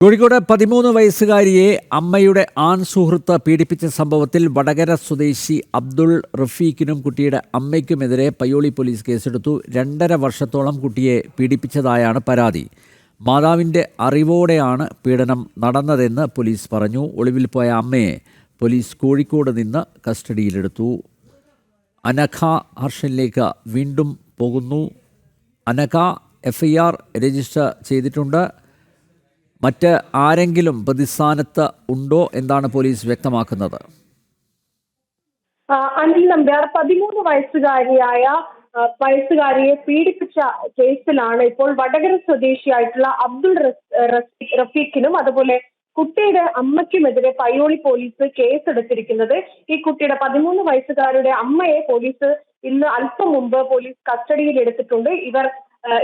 കോഴിക്കോട് 13 വയസ്സുകാരിയെ അമ്മയുടെ ആൺ സുഹൃത്ത് പീഡിപ്പിച്ച സംഭവത്തിൽ വടകര സ്വദേശി അബ്ദുൾ റഫീഖിനും കുട്ടിയുടെ അമ്മയ്ക്കുമെതിരെ പയ്യോളി പോലീസ് കേസെടുത്തു. 2.5 വർഷത്തോളം കുട്ടിയെ പീഡിപ്പിച്ചതായാണ് പരാതി. മാതാവിൻ്റെ അറിവോടെയാണ് പീഡനം നടന്നതെന്ന് പോലീസ് പറഞ്ഞു. ഒളിവിൽ പോയ അമ്മയെ പോലീസ് കോഴിക്കോട് നിന്ന് കസ്റ്റഡിയിലെടുത്തു. അനഘ ഹർഷനിലേക്ക് വീണ്ടും പോകുന്നു. അനഘ, FIR രജിസ്റ്റർ ചെയ്തിട്ടുണ്ട്. മറ്റ് ആരെങ്കിലും പ്രതിസ്ഥാനത്ത് ഉണ്ടോ എന്നാണ് പോലീസ് വ്യക്തമാക്കുന്നത്? അനിൽ നമ്പ്യാർ 13 വയസ്സുകാരിയെ പീഡിപ്പിച്ച കേസിലാണ് ഇപ്പോൾ വടകര സ്വദേശിയായിട്ടുള്ള അബ്ദുൾ റഫീഖിനും അതുപോലെ കുട്ടിയുടെ അമ്മയ്ക്കുമെതിരെ പയ്യോളി പോലീസ് കേസെടുത്തിരിക്കുന്നത്. ഈ കുട്ടിയുടെ 13 വയസ്സുകാരുടെ അമ്മയെ പോലീസ് ഇന്ന് അല്പം മുമ്പ് പോലീസ് കസ്റ്റഡിയിൽ എടുത്തിട്ടുണ്ട്.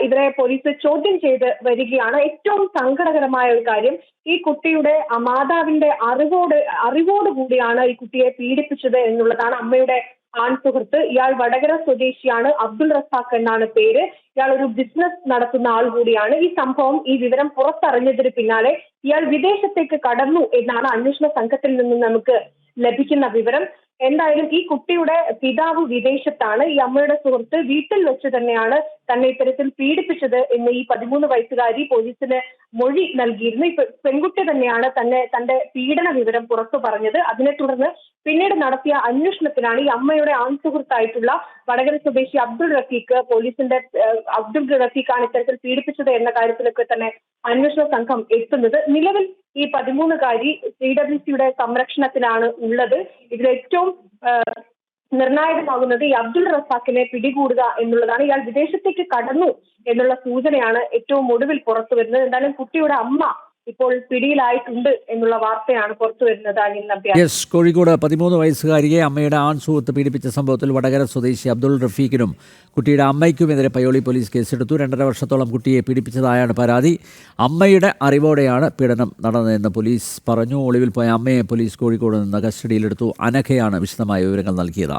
ഇവരെ പോലീസ് ചോദ്യം ചെയ്ത് വരികയാണ്. ഏറ്റവും സങ്കടകരമായ ഒരു കാര്യം, ഈ കുട്ടിയുടെ മാതാവിന്റെ അറിവോടുകൂടിയാണ് ഈ കുട്ടിയെ പീഡിപ്പിച്ചത് എന്നുള്ളതാണ്. അമ്മയുടെ ആൺ സുഹൃത്ത്, ഇയാൾ വടകര സ്വദേശിയാണ്, അബ്ദുൾ റസാഖ് എന്നാണ് പേര്. ഇയാൾ ഒരു ബിസിനസ് നടത്തുന്ന ആൾ കൂടിയാണ്. ഈ വിവരം പുറത്തറിഞ്ഞതിന് പിന്നാലെ ഇയാൾ വിദേശത്തേക്ക് കടന്നു എന്നാണ് അന്വേഷണ സംഘത്തിൽ നിന്ന് നമുക്ക് ലഭിക്കുന്ന വിവരം. എന്തായാലും ഈ കുട്ടിയുടെ പിതാവ് വിദേശത്താണ്. ഈ അമ്മയുടെ സുഹൃത്ത് വീട്ടിൽ വെച്ച് തന്നെയാണ് തന്നെ ഇത്തരത്തിൽ പീഡിപ്പിച്ചത് എന്ന് ഈ 13 വയസ്സുകാരി പോലീസിന് മൊഴി നൽകിയിരുന്നു. ഈ പെൺകുട്ടി തന്നെയാണ് തന്റെ പീഡന വിവരം പുറത്തു പറഞ്ഞത്. അതിനെ തുടർന്ന് പിന്നീട് നടത്തിയ അന്വേഷണത്തിലാണ് ഈ അമ്മയുടെ ആൺ സുഹൃത്തായിട്ടുള്ള വടകര സ്വദേശി അബ്ദുൾ റഫീഖാണ് ഇത്തരത്തിൽ പീഡിപ്പിച്ചത് എന്ന കാര്യത്തിലൊക്കെ തന്നെ അന്വേഷണ സംഘം എത്തുന്നത്. നിലവിൽ ഈ 13കാരി CWCയുടെ സംരക്ഷണത്തിലാണ് ഉള്ളത്. ഇതിൽ ഏറ്റവും നിർണായകമാകുന്നത് ഈ അബ്ദുൾ റസാഖിനെ പിടികൂടുക എന്നുള്ളതാണ്. ഇയാൾ വിദേശത്തേക്ക് കടന്നു എന്നുള്ള സൂചനയാണ് ഏറ്റവും ഒടുവിൽ പുറത്തു വരുന്നത്. എന്തായാലും കുട്ടിയുടെ അമ്മ ഇപ്പോൾ പിടിയിലായിട്ടുണ്ട് എന്നുള്ള വാർത്തയാണ് പുറത്തു വരുന്നത്. അനിൽ നമ്പ്യാർ. കോഴിക്കോട് 13 വയസ്സുകാരിയെ അമ്മയുടെ ആൺ സുഹൃത്ത് പീഡിപ്പിച്ച സംഭവത്തിൽ വടകര സ്വദേശി അബ്ദുൾ റഫീഖിനും കുട്ടിയുടെ അമ്മയ്ക്കുമെതിരെ പയ്യോളി പോലീസ് കേസെടുത്തു. 2.5 വർഷത്തോളം കുട്ടിയെ പീഡിപ്പിച്ചതായാണ് പരാതി. അമ്മയുടെ അറിവോടെയാണ് പീഡനം നടന്നതെന്ന് പോലീസ് പറഞ്ഞു. ഒളിവിൽ പോയ അമ്മയെ പോലീസ് കോഴിക്കോട് നിന്ന് കസ്റ്റഡിയിലെടുത്തു. അനഘയാണ് വിശദമായ വിവരങ്ങൾ നൽകിയത്.